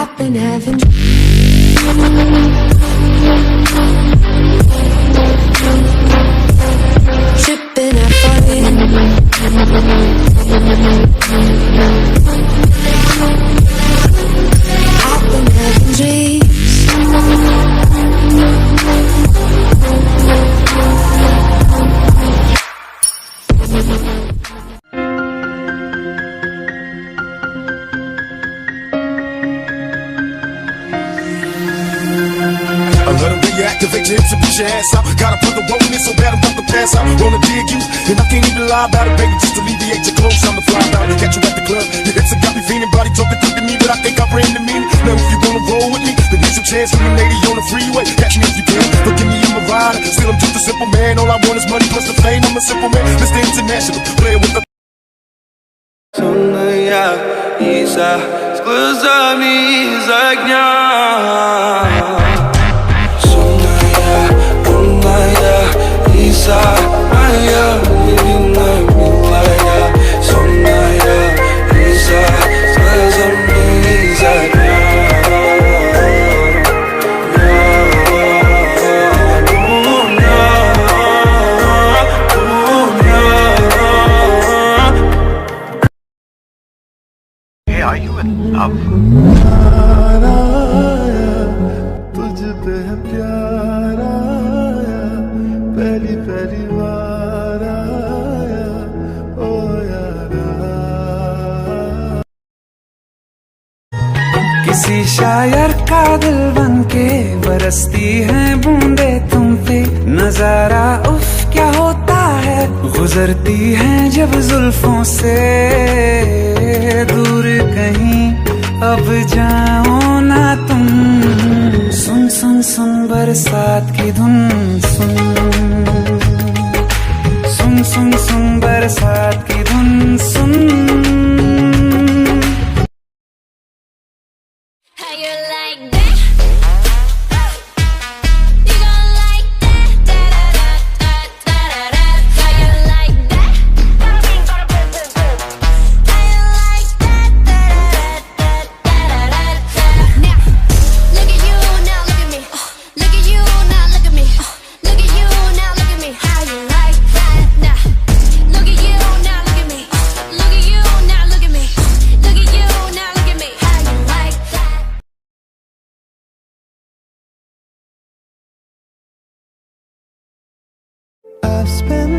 I've been having tripping at fun. I've been having dreams. Activate your hips and push your ass out. Gotta put the roll in so bad I'm about to pass out. Wanna dig you, and I can't even lie about it, baby. Just alleviate your clothes, I'm the fly out. Catch you at the club, your hips have got me feeling. Body talking good to me, but I think I ran the meaning. Now if you wanna roll with me, then here's your chance. With a lady on the freeway, catch me if you can. But give me in my ride, still I'm just a simple man. All I want is money plus the fame. I'm a simple man, Mr. International, player with the. Sonная Иса с глазами из огня. Иса, моя невинная милая, сонная Иса с глазами из огня. Hey, are you in love? तुझ पे प्यार आया, पहली पहली बार आया, ओ यारा। किसी शायर का दिल बनके बरसती हैं बूंदे तुम पे, नजारा उफ क्या होता है, गुजरती हैं जब जुल्फों से दूर कहीं अब जाओ ना तुम। सुन सुन सुन बरसात की धुन, सुन सुन सुन सुन बरसात की धुन, सुन। How you like that? You gon' like that? Da da da da da da da. How you like that? How you like that? Da da da da da da. Now, look at you, now look at me. Look at you, now look at me. Look at you, now look at me. How you like that? Now, look at you, now look at me. Look at you, now look at me. Look at you, now look at me. How you like that? I've spent